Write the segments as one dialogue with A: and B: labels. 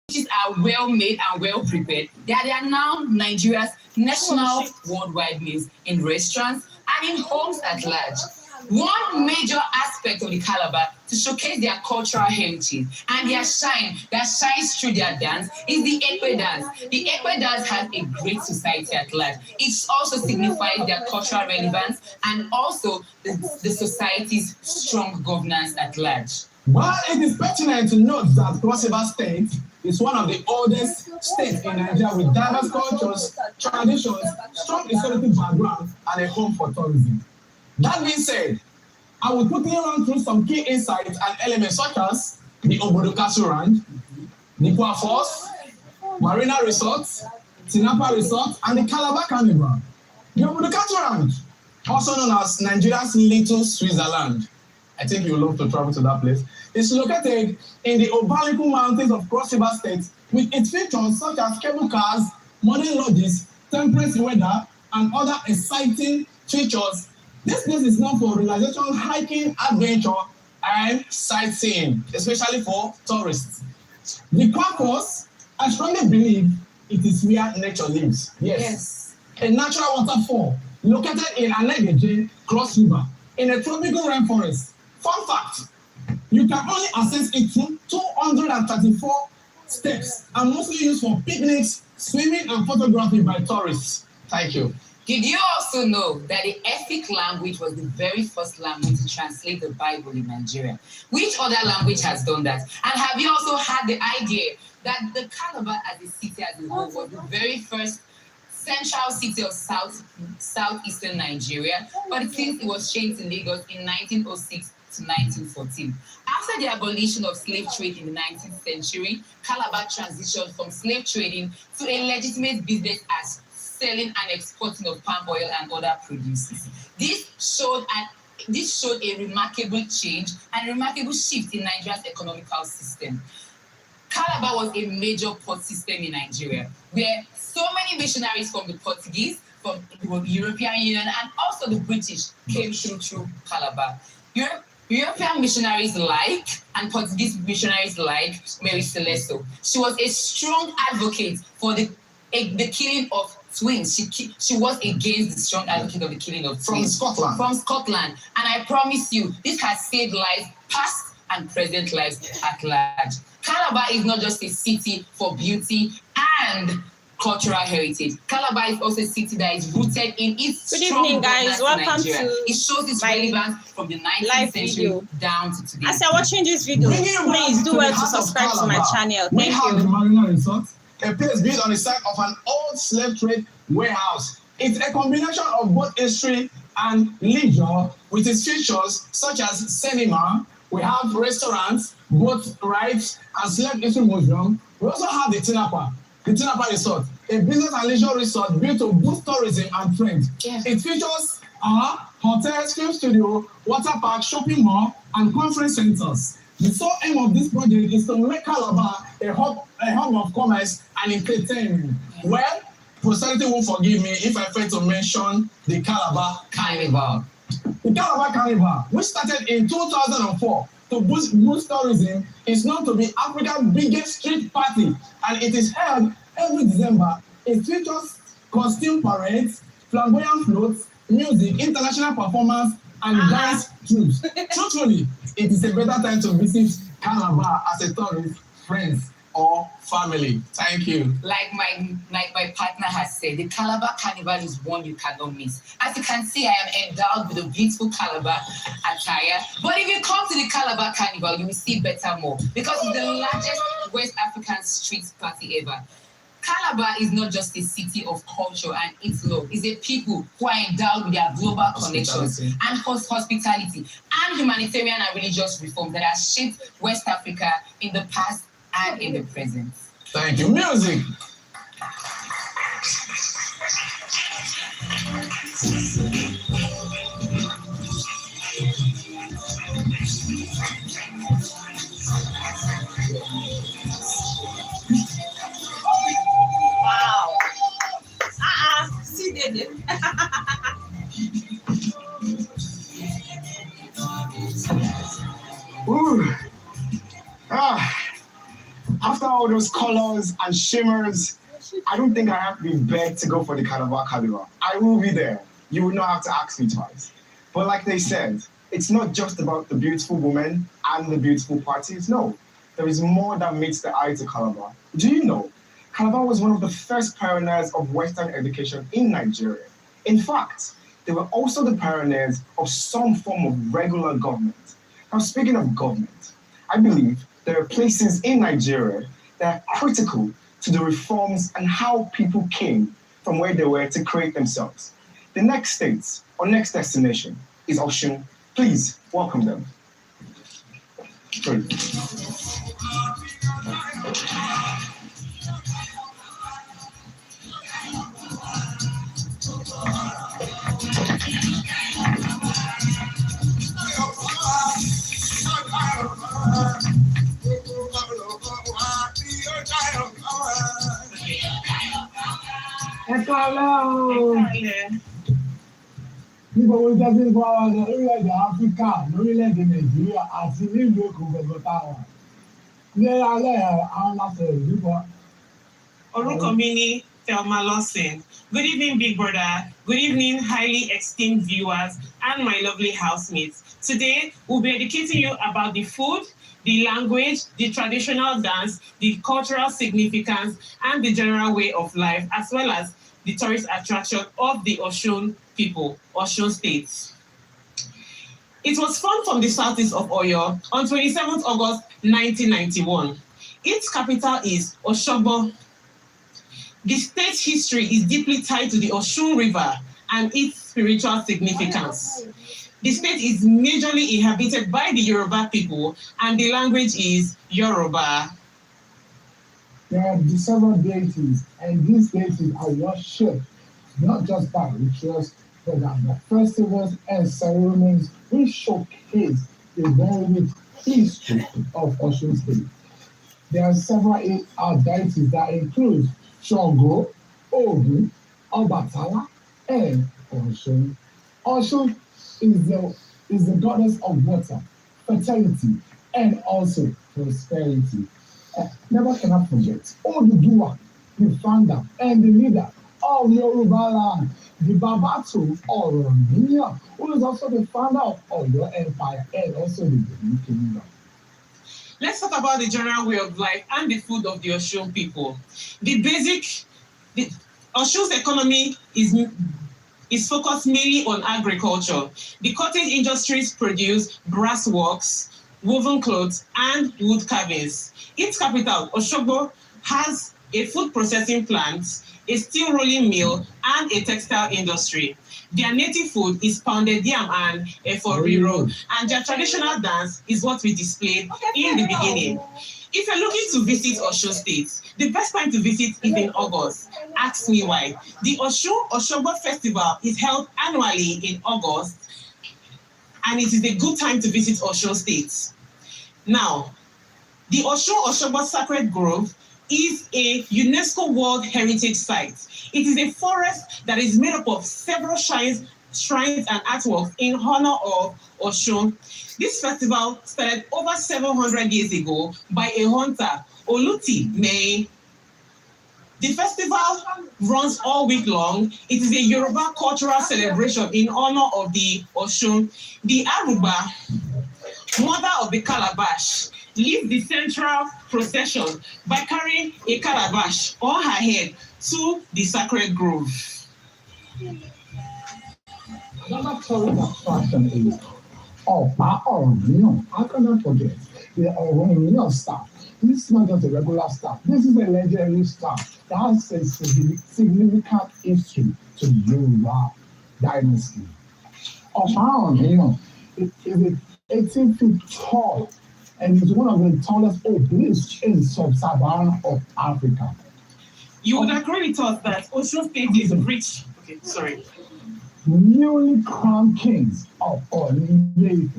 A: Which are well made and well prepared. They are now Nigeria's national worldwide meals in restaurants and in homes at large. One major aspect of the Calabar to showcase their cultural heritage and their shine that shines through their dance is the Ekwe dance. The Ekwe dance has a great society at large. It also signifies their cultural relevance and also the society's strong governance at large.
B: While it is pertinent to note that Cross River State is one of the oldest states in Nigeria with diverse cultures, traditions, strong historical background, and a home for tourism. That being said, I will quickly run through some key insights and elements such as the Obodokasu Ranch, the Kwa Falls, Marina Resort, Tinapa Resort, and the Calabar Carnival. The Obodokasu Ranch, also known as Nigeria's Little Switzerland, I think you would love to travel to that place. It's located in the Obaliku Mountains of Cross River State with its features such as cable cars, modern lodges, temperate weather, and other exciting features. This place is known for relaxation, hiking, adventure, and sightseeing, especially for tourists. The Kwakwas, I strongly believe it is where nature lives. Yes. A natural waterfall located in Anegeje, Cross River, in a tropical rainforest. Fun fact, you can only access it through 234 steps and mostly used for picnics, swimming, and photography by tourists. Thank you.
A: Did you also know that the Efik language was the very first language to translate the Bible in Nigeria? Which other language has done that? And have you also had the idea that the Calabar as a city as a whole was the very first central city of southeastern Nigeria, but since it was changed to Lagos in 1906 to 1914. After the abolition of slave trade in the 19th century, Calabar transitioned from slave trading to a legitimate business as selling and exporting of palm oil and other produces. This showed a remarkable change and a remarkable shift in Nigeria's economical system. Calabar was a major port system in Nigeria, where so many missionaries from the Portuguese, from the European Union, and also the British came through Calabar. European missionaries and Portuguese missionaries like Mary Celesto. She was a strong advocate for the killing of twins. She was against the strong advocate of the killing of twins. From Scotland. And I promise you, this has saved lives, past and present lives at large. Calabar is not just a city for beauty and cultural heritage. Calabar is also a city that is rooted in its
C: Good
A: strong
C: evening, guys. Welcome to
A: it shows its relevance from the 19th century down to today.
C: As you're watching this video, please do well to subscribe to my channel. Thank you.
B: The Marina Resort, a place built on the site of an old slave trade warehouse. It's a combination of both history and leisure with its features such as cinema. We have restaurants, boat rides, and slave history museum. We also have the Tinapa Resort, a business and leisure resort built to boost tourism and trade. Yeah. Its features are hotels, film studio, water park, shopping mall, and conference centers. The sole aim of this project is to make Calabar a hub of commerce and entertainment. Yeah. Well, posterity won't forgive me if I fail to mention the Calabar Carnival. The Calabar Carnival, which started in 2004 to boost tourism, is known to be Africa's biggest street party, and it is held every December. It features costume parades, flamboyant floats, music, international performance, and dance troupe. Truthfully, it is a better time to visit Calabar as a tourist, friends, or family. Thank you.
A: Like my partner has said, the Calabar Carnival is one you cannot miss. As you can see, I am endowed with a beautiful Calabar attire. But if you come to the Calabar Carnival, you will see better more because it's the largest West African street party ever. Calabar is not just a city of culture and its love. It's a people who are endowed with their global connections and hospitality and humanitarian and religious reform that has shaped West Africa in the past and in the present.
B: Thank you. Music.
C: Wow. See there.
B: Ooh. After all all those colors and shimmers, I don't think I have to be begged to go for the Calabar Carnival. I will be there. You would not have to ask me twice. But like they said, it's not just about the beautiful women and the beautiful parties. No, there is more that meets the eye to Calabar. Do you know? Calabar was one of the first pioneers of Western education in Nigeria. In fact, they were also the pioneers of some form of regular government. Now, speaking of government, I believe there are places in Nigeria that are critical to the reforms and how people came from where they were to create themselves. The next state or next destination is Osun. Please welcome them. Please.
D: Níbo wo jẹ́ sí fún àwọn orílẹ̀-èdè Áfíríkà lórílẹ̀-èdè Nàìjíríà àti nílùú Èkó gbogbo táwọn. Ní alẹ́ àwọn láti ìdúpọ̀.
C: Orúkọ mi ni Thelma Lawson. Good evening, Big Brother. Good evening, highly esteemed viewers and my lovely housemates. Today, we'll be educating you about the food, the language, the traditional dance, the cultural significance, and the general way of life, as well as the tourist attraction of the Osun people, Osun State. It was formed from the southeast of Oyo on 27th August 1991. Its capital is Osogbo. The state's history is deeply tied to the Osun River and its spiritual significance. The state is majorly inhabited by the Yoruba people, and the language is Yoruba.
D: There are several deities, and these deities are worshipped not just by rituals, but by the festivals and ceremonies which showcase the very rich history of Osun State. There are several deities that include Shango, Ogun, Obatala, and Osun. Osun is the goddess of water, fertility, and also prosperity. Never cannot forget Oduduwa, the founder and the leader of Yoruba land, the Babatu Oromia, who is also the founder of Oyo Empire and also the Benin Kingdom.
C: Let's talk about the general way of life and the food of the Osun people. Osun's economy is focused mainly on agriculture. The cottage industries produce brass works, woven clothes, and wood carvings. Its capital, Osogbo, has a food processing plant, a steel rolling mill, and a textile industry. Their native food is pounded yam and eforiro, and their traditional dance is what we displayed in the beginning. If you're looking to visit Osun State, the best time to visit is in August. Ask me why. The Osogbo Festival is held annually in August, and it is a good time to visit Osun State. Now, the Osogbo Sacred Grove is a UNESCO World Heritage Site. It is a forest that is made up of several shrines and artworks in honor of Osun. This festival started over 700 years ago by a hunter, Oluti May. The festival runs all week long. It is a Yoruba cultural celebration in honor of the Osun. The Aruba, mother of the Calabash, leads the central procession by carrying a calabash on her head to the sacred grove.
D: Another tourist attraction is Opa Oromio. How can I forget the Oromio staff? This is not just a regular staff. This is a legendary staff that has a significant history to the Yoruba dynasty. Opa Oromio is 18 feet tall and is one of the tallest obelisks in sub-Saharan of Africa.
C: You would agree with us that Osun State is rich. Okay, sorry.
D: Newly crowned kings of Oyo.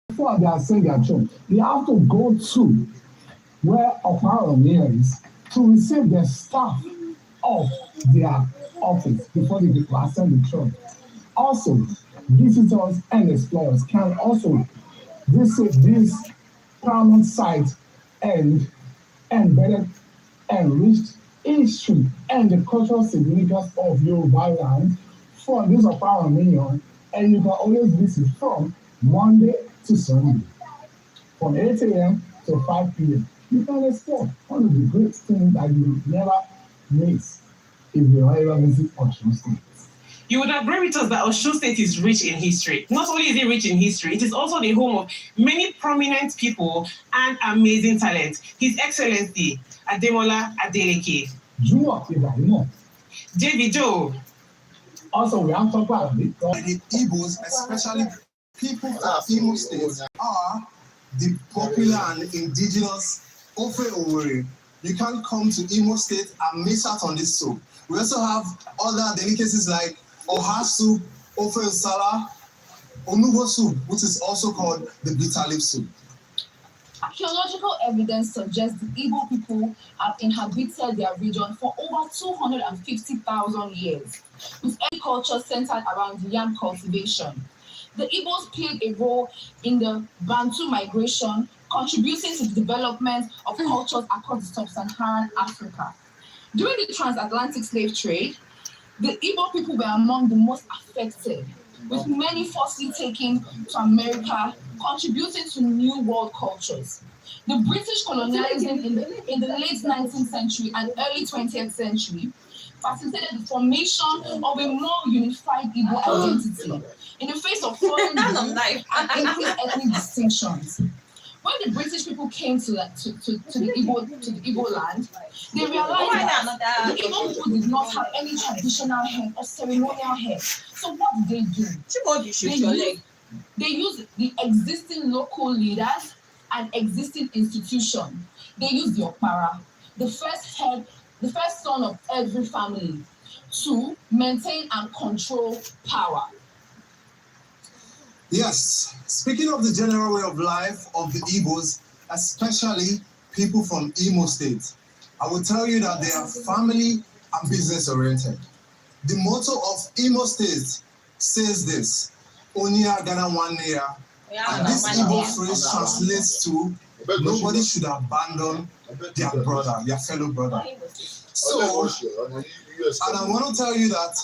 D: Before they are saying their throne, they have to go to where Oparomia is to receive the staff of their office before they ascend the throne. Also, visitors and explorers can also visit this paramount site and embedded enriched history and the cultural significance of Yoruba land for those of our Union, and you can always visit from Monday to Sunday from 8 a.m. to 5 p.m. You can explore one of the great things that you never miss if you ever visit Osun State.
C: You would agree with us that Osun State is rich in history. Not only is it rich in history, it is also the home of many prominent people and amazing talent. His Excellency Ademola Adeleke.
D: Junior Ibrahimo.
C: Davido.
D: Also, we have talked about it.
B: The Igbos, especially people from Imo State, are the popular and indigenous Ofe Owere. You can't come to Imo State and miss out on this soup. We also have other delicacies like Oha soup, Ofe Osala, Onubo soup, which is also called the bitter leaf soup.
A: Archaeological evidence suggests the Igbo people have inhabited their region for over 250,000 years, with agriculture centered around yam cultivation. The Igbos played a role in the Bantu migration, contributing to the development of cultures across the sub-Saharan Africa. During the transatlantic slave trade, the Igbo people were among the most affected, with many forcibly taken to America, contributing to New World cultures. The British colonialism in the late 19th century and early 20th century facilitated the formation of a more unified Igbo identity in the face of foreign rule and increased ethnic distinctions. When the British people came to the Igbo land, they realized that the Igbo people did not have any traditional head or ceremonial head. So what did they do? They used the existing local leaders and existing institutions. They used the Okpara, the first son of every family, to maintain and control power.
B: Yes, speaking of the general way of life of the Igbos, especially people from Imo State, I will tell you that they are family and business oriented. The motto of Imo State says this, Onia Gana Wanea, and this Igbo phrase translates to nobody should abandon their brother, their fellow brother. So, and I want to tell you that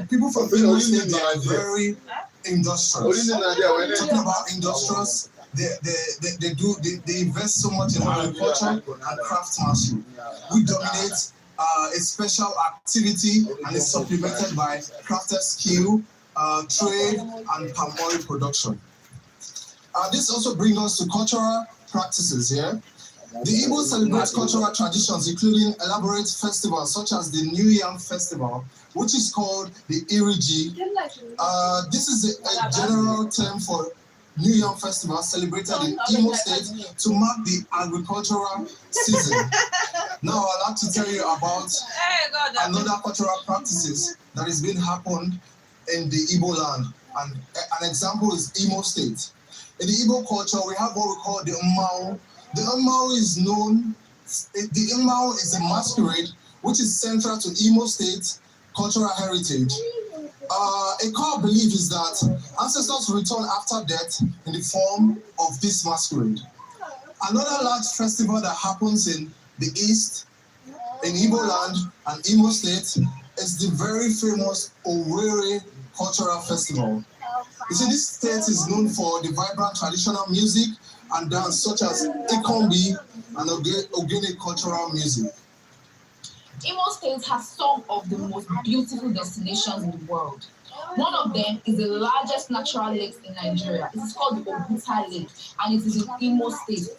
B: people from Imo State, they are very industrious. Talking about industrious, they invest so much in agriculture and craftsmanship. We dominate a special activity and it's supplemented by crafted skill, trade, and palm oil production. This also brings us to cultural practices here. The Igbo celebrates cultural traditions, including elaborate festivals such as the New Yam Festival, which is called the Iriji. This is a general term for New Yam Festival celebrated in Imo State to mark the agricultural season. Now I'd like to tell you about another cultural practices that is being happened in the Igbo land. And an example is Imo State. In the Igbo culture, we have what we call the Umau. The Umau is a masquerade which is central to Imo State cultural heritage. A core belief is that ancestors return after death in the form of this masquerade. Another large festival that happens in the East, in Igbo land and Imo State, is the very famous Owerri Cultural Festival. You see, this state is known for the vibrant traditional music and dance such as Ikombi and Ogene cultural music.
A: Imo State has some of the most beautiful destinations in the world. One of them is the largest natural lake in Nigeria. It is called the Oguta Lake, and it is in Imo State.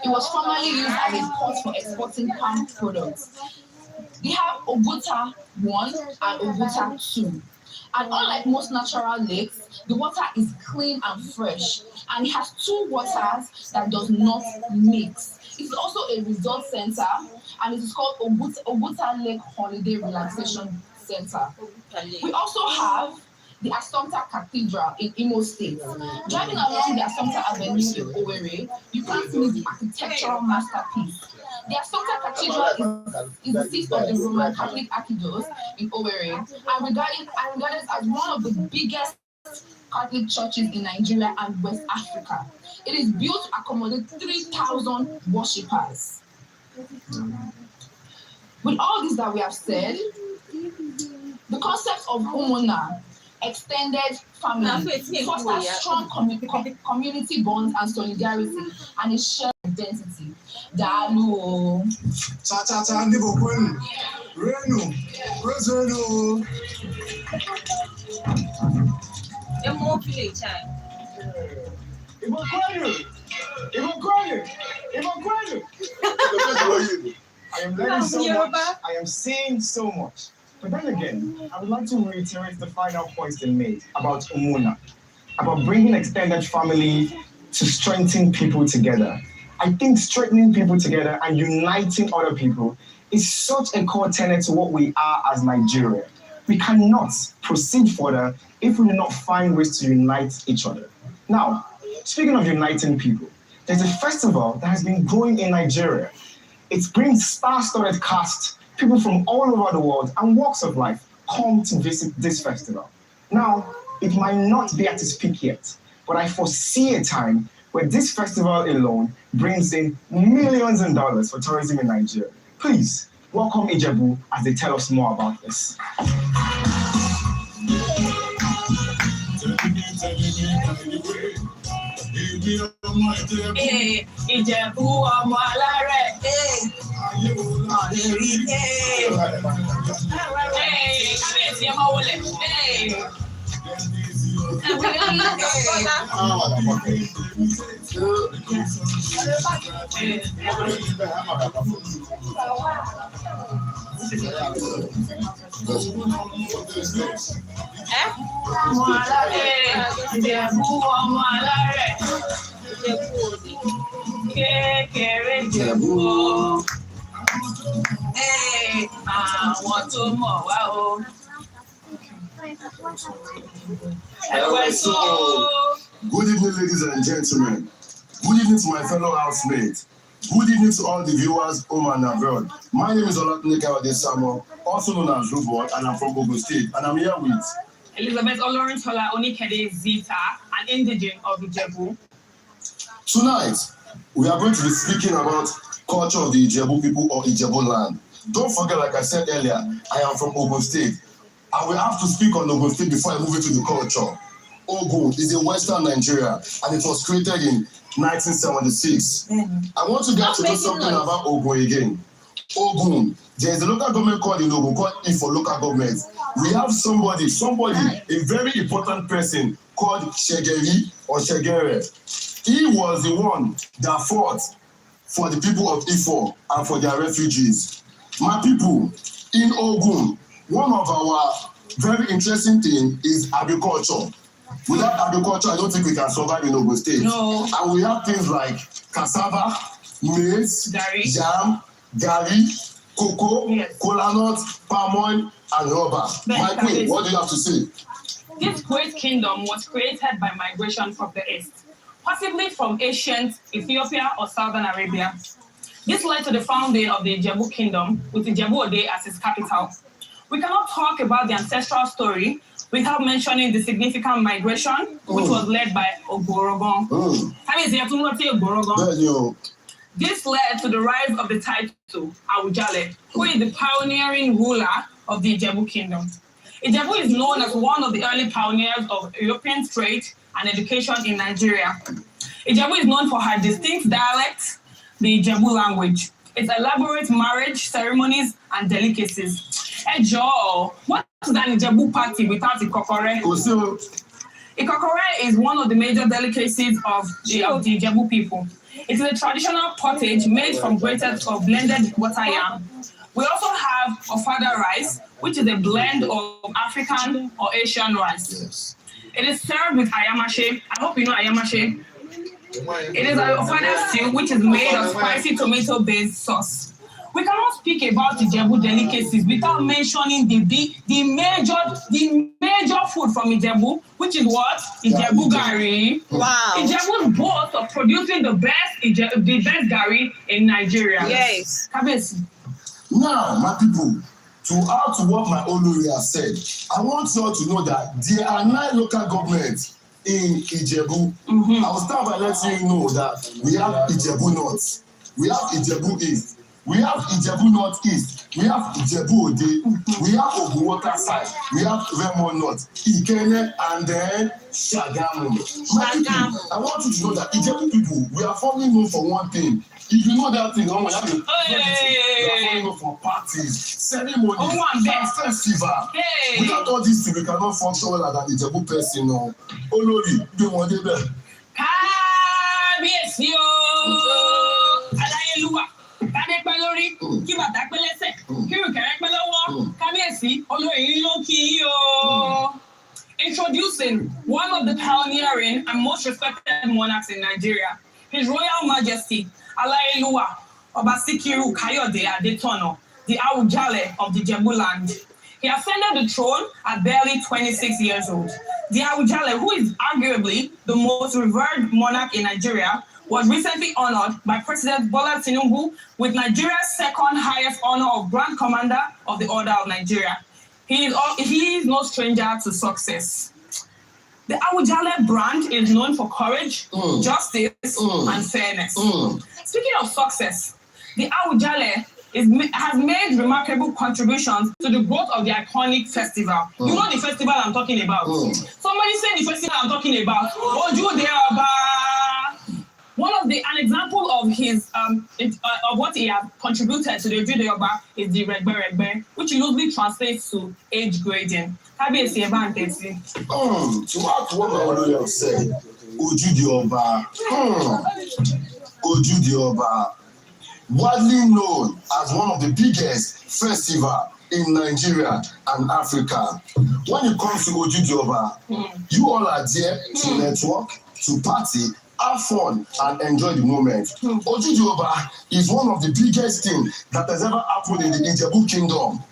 A: It was formerly used as a port for exporting palm products. We have Oguta 1 and Oguta 2. And unlike most natural lakes, the water is clean and fresh, and it has two waters that does not mix. It's also a resort center, and it is called Oguta Lake Holiday Relaxation Center. We also have the Assumpta Cathedral in Imo State. Driving along the Assumpta Avenue in Owerri, you can see the architectural masterpiece. The Assumpta Cathedral is the seat of the Roman Catholic Archdiocese in Owerri, and regarded as one of the biggest Catholic churches in Nigeria and West Africa.
E: It is built to accommodate 3,000 worshippers. With all this that we have said, the concept of umuna, extended family, fosters strong community bonds and solidarity and a shared identity. Dalu.
B: Cha-cha-cha, Ndibo Kwenu. Renu. Rosenu. Ibo Kwenu. Ibo Kwenu. Ibo Kwenu. I am learning so much. I am saying so much. But then again, I would like to reiterate the final points they made about umuna, about bringing extended family to strengthen people together. I think strengthening people together and uniting other people is such a core tenet to what we are as Nigeria. We cannot proceed further if we do not find ways to unite each other. Now, speaking of uniting people, there's a festival that has been growing in Nigeria. It brings star-studded cast, people from all over the world and walks of life come to visit this festival. Now, it might not be at its peak yet, but I foresee a time where this festival alone brings in millions in dollars for tourism in Nigeria. Please, welcome Ijebu as they tell us more about this.
A: Ìjẹ̀bú ọmọ alárẹ̀. Kábíyèsí ẹ máa wọlé. Ọmọ alárẹ̀, Ìjẹ̀bú ọmọ alárẹ̀. Kékeré Ìjẹ̀bú o. Àwọn tó mọ̀ wá o.
F: Good evening, ladies and gentlemen. Good evening to my fellow housemates. Good evening to all the viewers home and abroad. My name is Olatunde Samo, also known as Robot, and I'm from Ogun State, and I'm here with
C: Elizabeth Olorintola Onikede Zita, an indigene of Ijebu.
F: Tonight, we are going to be speaking about culture of the Ijebu people or Ijebu land. Don't forget, like I said earlier, I am from Ogun State. I will have to speak on Ogun State before I move into the culture. Ogun is in Western Nigeria, and it was created in 1976. I want to get to know something about Ogun again. Ogun, there is a local government called in Ogun called Ifo local government. We have somebody, a very important person called Shegeri or Shegere. He was the one that fought for the people of Ifo and for their refugees. My people, in Ogun, one of our very interesting things is agriculture. Without agriculture, I don't think we can survive in Ogun State.
C: No.
F: And we have things like cassava, maize,
C: Gari.
F: yam, gari, cocoa,
C: Yes.
F: kola nut, palm oil, and rubber. My queen, what do you have to say?
C: This great kingdom was created by migration from the east, possibly from ancient Ethiopia or Southern Arabia. This led to the founding of the Ijebu kingdom, with Ijebu Ode as its capital. We cannot talk about the ancestral story without mentioning the significant migration, which was led by Ogorogon. This led to the rise of the title Awujale, who is the pioneering ruler of the Ijebu kingdom. Ijebu is known as one of the early pioneers of European trade and education in Nigeria. Ijebu is known for her distinct dialect, the Ijebu language, its elaborate marriage ceremonies and delicacies. Ejo, what is an Ijebu party without Ikokore? Ikokore is one of the major delicacies of the Ijebu people. It is a traditional pottage made from grated or blended butter yam. We also have ofada rice, which is a blend of African or Asian rice.
F: Yes.
C: It is served with ayamashe. I hope you know ayamashe. It is a ofada stew, which is made of spicy tomato-based sauce. We cannot speak about Ijebu delicacies without mentioning the major food from Ijebu, which is what? Ijebu Gari.
G: Wow.
C: Ijebu boast of producing the best Gari in Nigeria.
G: Yes.
C: Kabesi.
F: Now, my people, to add to what my Oluria said, I want you all to know that there are 9 local governments in Ijebu. I will start by letting you know that we have Ijebu North, we have Ijebu East, we have Ijebu Northeast, we have Ijebu Ode, we have Ogun Water side, we have Remo North, Ikene, and then Shagamu. My people, I want you to know that Ijebu people, we are formally known for one thing. If you know that thing, we are formally known for parties, ceremonies, festival. Without all these things, we cannot function well as an Ijebu person. No. Olori, be one day there.
C: Kábíyèsí o, aláyélúwà, kádé pẹ́ lórí, kí bàtà pẹ́ lẹ́sẹ̀, kí rùkẹ̀rẹ́ pẹ́ lọ́wọ́, kábíyèsí, olórí ló kí yín o. Introducing one of the pioneering and most respected monarchs in Nigeria, His Royal Majesty, Aláyélúwà, Ọba Síkírù Káyọ̀dé Adétọ̀nà, the Awùjalẹ̀ of the Ijebu land. He ascended the throne at barely 26 years old. The Awùjalẹ̀, who is arguably the most revered monarch in Nigeria, was recently honored by President Bola Tinubu with Nigeria's second highest honor of Grand Commander of the Order of Nigeria. He is no stranger to success. The Awùjalẹ̀ brand is known for courage, justice, and fairness. Speaking of success, the Awùjalẹ̀ has made remarkable contributions to the growth of the iconic festival. You know the festival I'm talking about. Somebody say the festival I'm talking about. Ojude Oba. An example of his of what he has contributed to the Ojude Oba is the Regbe, which loosely translates to age grading. Kábíyèsí ẹ bá ń tẹ̀sí.
F: To add to what my lawyer said, Ojude Oba. Ojude Oba. Widely known as one of the biggest festivals in Nigeria and Africa. When it comes to Ojude Oba, you all are there to network, to party, have fun, and enjoy the moment. Ojude Oba is one of the biggest things that has ever happened in the Ijebu kingdom.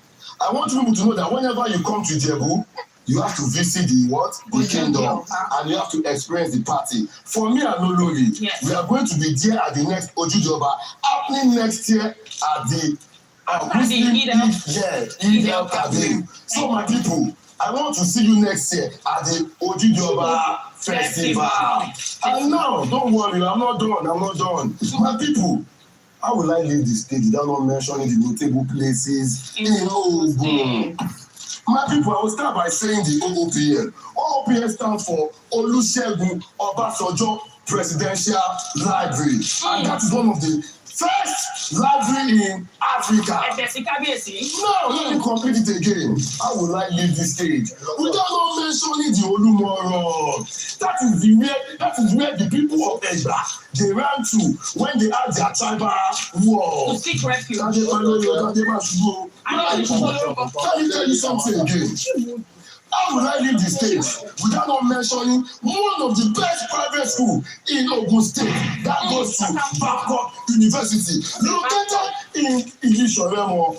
F: I want people to know that whenever you come to Ijebu, you have to visit the kingdom, and you have to experience the party. For me and Olori, we are going to be there at the next Ojude Oba, happening next year at the Eid el-Kabir. So my people, I want to see you next year at the Ojude Oba Festival. And now, don't worry, I'm not done. My people, how will I leave the stage without not mentioning the notable places in Ogun? My people, I will start by saying the OOPL. OOPL stands for Olusegun Obasanjo Presidential Library. And that is one of the first library in Africa. No, let me complete it again. How will I leave this stage without not mentioning the Olumoro? That is where the people of Egba, they ran to when they had their tribal war.
C: To seek refuge.
F: Let me tell you something again. How will I leave the stage without not mentioning one of the best private schools in Ogun State that goes to Babcock University, located in Ilisho-Remo.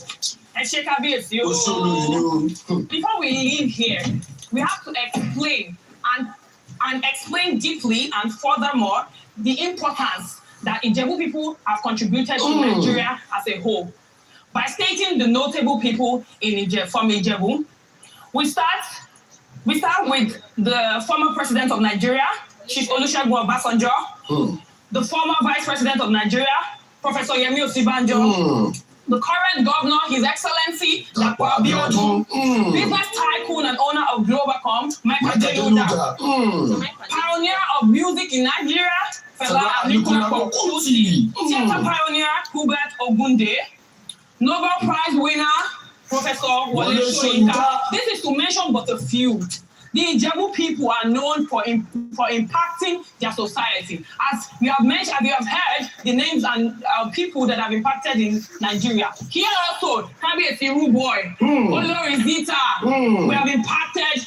C: Before we leave here, we have to explain and explain deeply and furthermore the importance that Ijebu people have contributed to Nigeria as a whole. By stating the notable people from Ijebu, we start with the former president of Nigeria, Chief Olusegun Obasanjo, the former vice president of Nigeria, Professor Yemi Osibanjo, the current governor, His Excellency Dapo Abiodun, business tycoon and owner of Globalcom, Michael Adenuga, pioneer of music in Nigeria, Fela Anikulapo Kuti, theater pioneer Hubert Ogunde, Nobel Prize winner Professor Wole Soyinka. This is to mention but a few. The Ijebu people are known for impacting their society. As you have mentioned, as you have heard, the names and people that have impacted in Nigeria. Here also, Kábíyèsí Ruboy, Olori Zita, we have impacted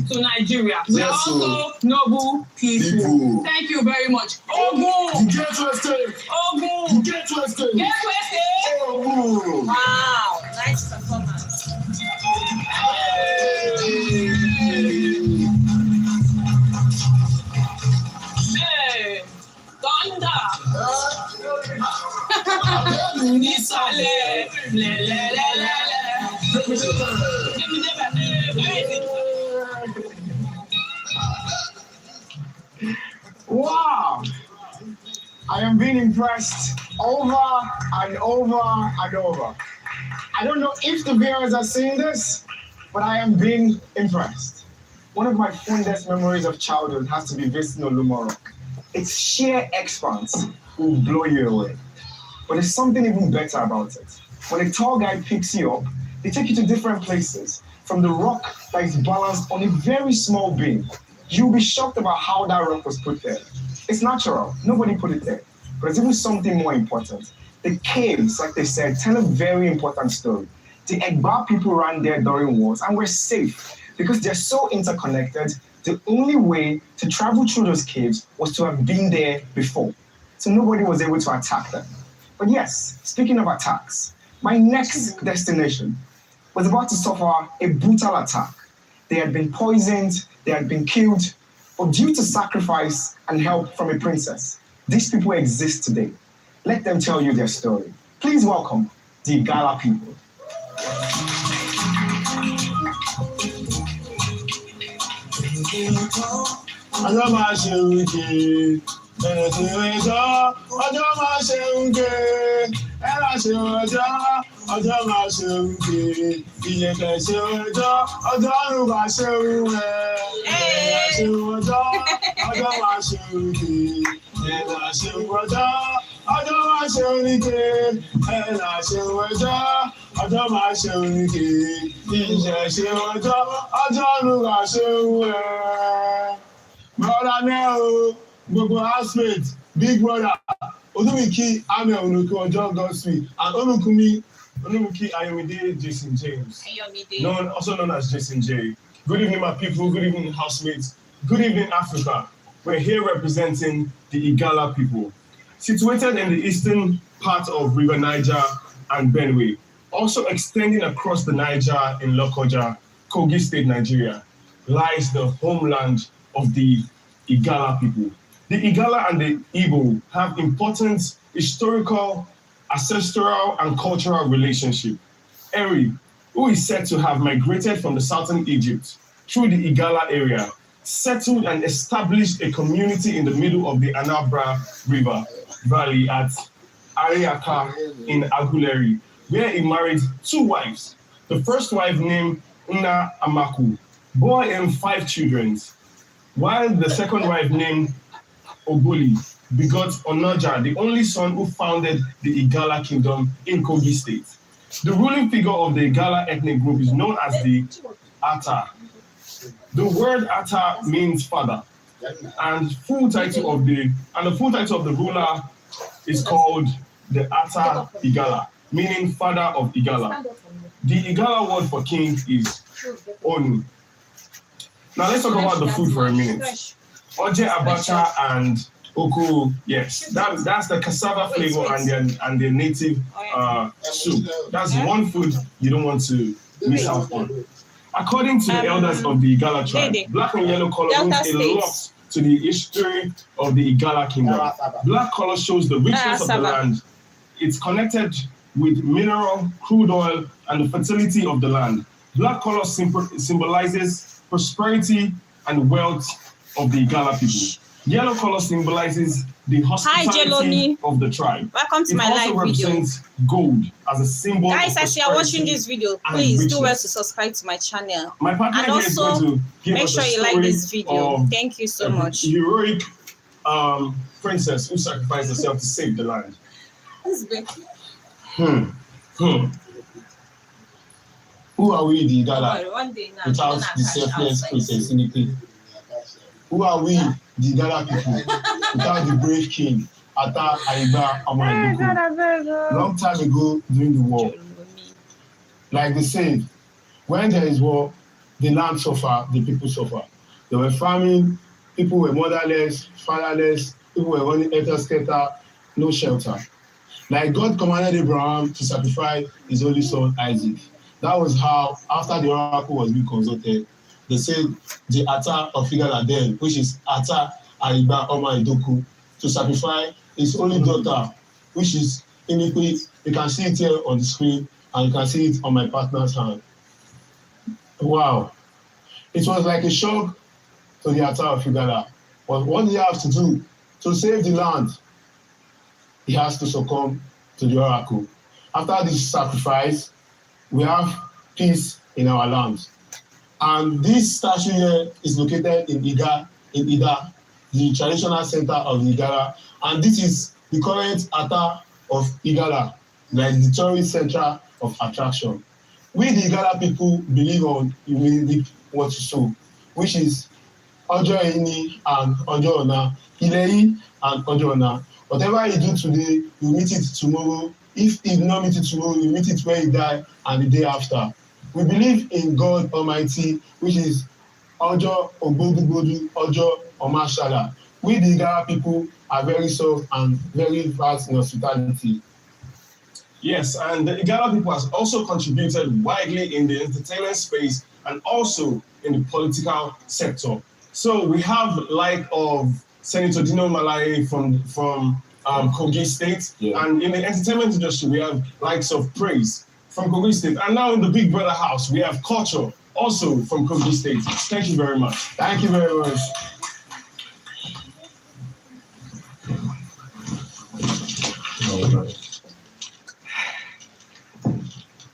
C: to Nigeria. We are also noble people. Thank you very much. Ogun!
F: Get to a stage!
C: Ogun!
F: Get to a stage!
C: Get to a stage!
F: Ogun!
C: Wow! Nice performance. Hey, thunder.
B: been impressed over and over and over. I don't know if the viewers are seeing this, but I am being impressed. One of my fondest memories of childhood has to be visiting Olumo Rock. Its sheer expanse will blow you away. But there's something even better about it. When a tall guy picks you up, they take you to different places. From the rock that is balanced on a very small beam, you'll be shocked about how that rock was put there. It's natural. Nobody put it there. But there's even something more important. The caves, like they said, tell a very important story. The Egba people ran there during wars and were safe because they're so interconnected. The only way to travel through those caves was to have been there before. So nobody was able to attack them. But yes, speaking of attacks, my next destination was about to suffer a brutal attack. They had been poisoned, they had been killed, but due to sacrifice and help from a princess, these people exist today. Let them tell you their story. Please welcome the Igala people.
G: Ọjọ́ máa ṣe wíkì, ẹ̀rẹ̀ tí ó ń sọ, ọjọ́ máa ṣe wíkì, ẹ̀rà ṣe ọjọ́ máa ṣe wíkì, ìyẹ̀kẹ̀ ṣe ọjọ́ rúbà ṣe wíwẹ̀, ẹ̀rà ṣe ọjọ́ máa ṣe wíkì, ẹ̀rà ṣe ọjọ́ máa ṣe wíkì, ẹ̀rà ṣe ọjọ́ máa ṣe wíkì, ìyẹ̀ ṣe ọjọ́ rúbà ṣe wíwẹ̀. Brother Neo, gbogbo housemate, big brother, Odumiki Ame Onuku Ojo Godspeed, and Onumuki Ayomide Jason James, also known as Jason J. Good evening, my people. Good evening, housemates. Good evening, Africa. We're here representing the Igala people, situated in the eastern part of River Niger and Benue, also extending across the Niger in Lokoja, Kogi State, Nigeria, lies the homeland of the Igala people. The Igala and the Igbo have important historical, ancestral, and cultural relationship. Eri, who is said to have migrated from the southern Egypt through the Igala area, settled and established a community in the middle of the Anambra River Valley at Ariaka in Aguleri, where he married 2 wives. The first wife, named Nna Amaku, bore him 5 children, while the second wife, named Obuli, begot Onoja, the only son who founded the Igala kingdom in Kogi State. The ruling figure of the Igala ethnic group is known as the Ata. The word Ata means father, and the full title of the ruler is called the Ata Igala, meaning father of Igala. The Igala word for king is Onu. Now let's talk about the food for a minute. Oje abacha and oku, yes, that's the cassava flavor and their native soup. That's one food you don't want to miss out on. According to the elders of the Igala tribe, black and yellow color means a lot to the history of the Igala kingdom. Black color shows the richness of the land. It's connected with mineral, crude oil, and the fertility of the land. Black color symbolizes prosperity and wealth of the Igala people. Yellow color symbolizes the hospitality of the tribe.
H: Welcome to my live video.
B: It also represents gold as a symbol.
H: Guys, as you are watching this video, please do well to subscribe to my channel.
B: My partner
H: and also make sure you like this video. Thank you so much.
B: Heroic princess who sacrificed herself to save the land.
G: Who are we, the Igala, without the selfless princess Inike? Who are we, the Igala people, without the brave king, Ata Aiba Amoeduku? Long time ago during the war, like they say, when there is war, the land suffer, the people suffer. There were famine, people were motherless, fatherless, people were running scatter, no shelter. Like God commanded Abraham to sacrifice his only son Isaac. That was how, after the oracle was being consulted, they said the Ata of Igala then, which is Ata Aiba Omoeduku, to sacrifice his only daughter, which is Inike. You can see it here on the screen, and you can see it on my partner's hand. Wow. It was like a shock to the Ata of Igala. But what do you have to do to save the land? he has to succumb to the oracle. After this sacrifice, we have peace in our land. And this statue here is located in Ida, the traditional center of Igala. And this is the current altar of Igala, like the tourist center of attraction. We, the Igala people, believe on you will reap what you sow, which is Ojo Ini and Ojo Ona, Ilei and Ojo Ona. Whatever you do today, you meet it tomorrow. If you do not meet it tomorrow, you meet it when you die and the day after. We believe in God Almighty, which is Ojo Ogbodugodu, Ojo Omashala. We, the Igala people, are very soft and very vast in hospitality.
B: Yes, and the Igala people has also contributed widely in the entertainment space and also in the political sector. So we have like of Senator Dino Malaye from Kogi State, and in the entertainment industry we have likes of Praise from Kogi State, and now in the Big Brother house we have Culture also from Kogi State. Thank you very much.
G: Thank you very much.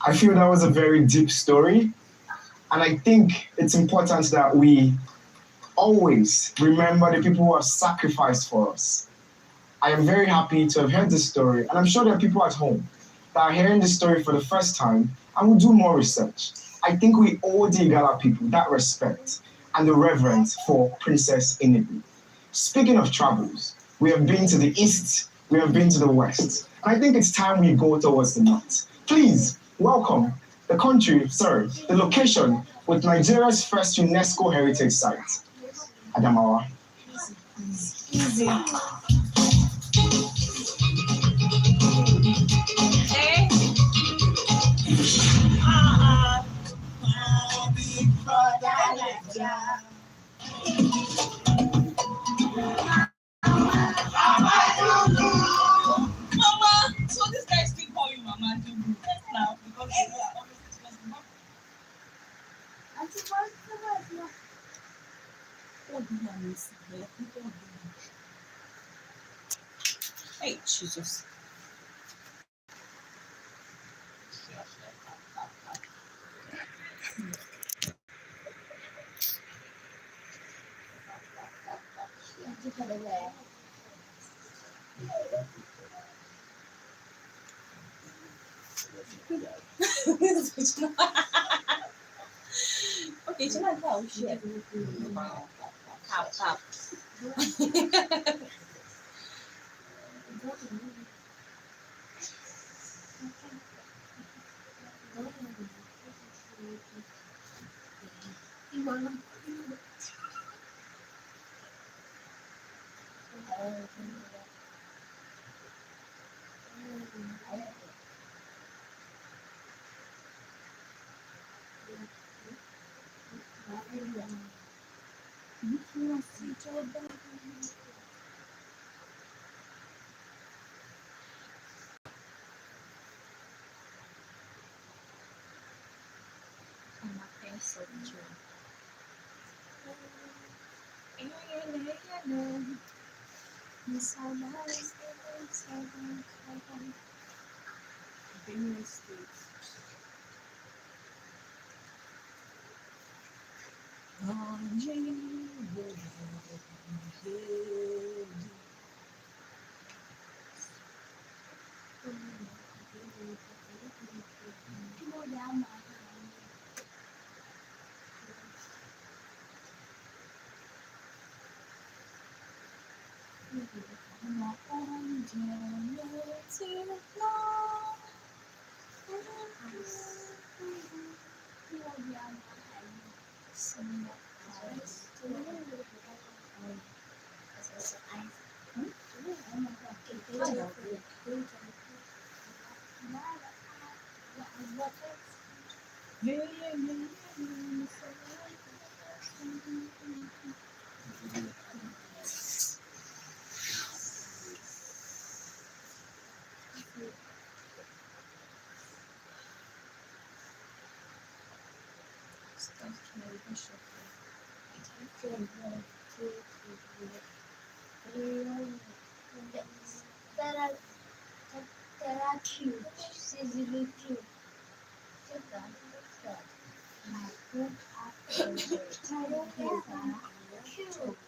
I: I feel that was a very deep story, and I think it's important that we always remember the people who have sacrificed for us. I am very happy to have heard this story, and I'm sure there are people at home that are hearing this story for the first time and will do more research. I think we owe the Igala people that respect and the reverence for Princess Inebi. Speaking of travels, we have been to the east, we have been to the west, and I think it's time we go towards the north. Please welcome the location with Nigeria's first UNESCO heritage site, Adamawa.
H: Easy. Hey. Mama, so this guy still call you Mama Dubu. Yes, now because you know I always discuss the mom. Hey, Jesus. Okay, so now how share. Tap.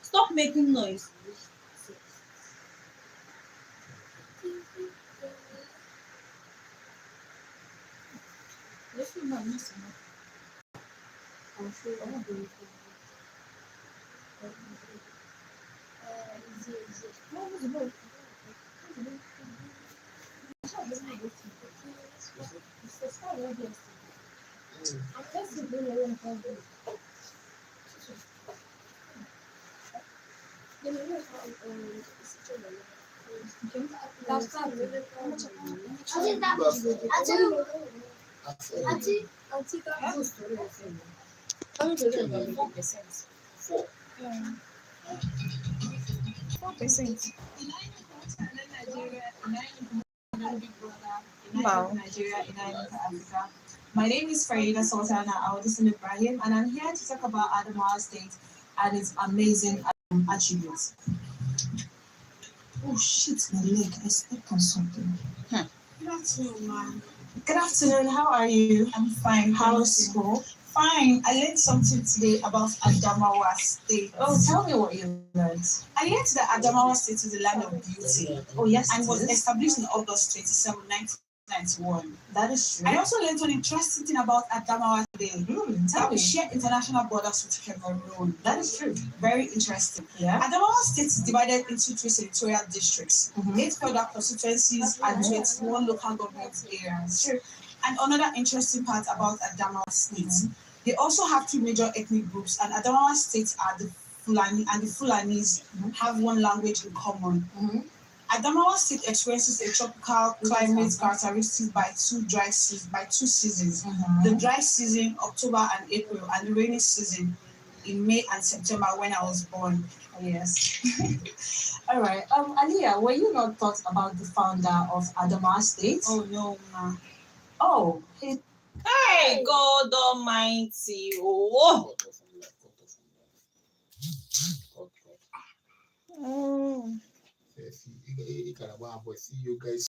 H: Stop making noise.
J: Wow. Nigeria in Africa. My name is Farida Sultana Audison Ibrahim, and I'm here to talk about Adamawa State and its amazing attributes. Oh shit, my leg! I stepped on something. Good afternoon, ma'am. Good afternoon. How are you? I'm fine. How's school? Fine. I learned something today about Adamawa State. Oh, tell me what you learned. I learned that Adamawa State is the land of beauty. Oh, yes. And was established in August 27, 1991. That is true. I also learned an interesting thing about Adamawa today. Tell me. Share international borders with Cameroon. That is true. Very interesting. Yeah. Adamawa State is divided into 3 senatorial districts, 8 federal constituencies, and 21 local government areas. True. And another interesting part about Adamawa State, they also have 2 major ethnic groups, and Adamawa State are the Fulani, and the Fulanis have one language in common. Adamawa State experiences a tropical climate characteristic by 2 seasons. The dry season, October and April, and the rainy season in May and September when I was born. Yes. All right. Aliyah, were you not taught about the founder of Adamawa State? Oh no, ma. Oh,
H: Hey, God Almighty. Oh.
G: See you guys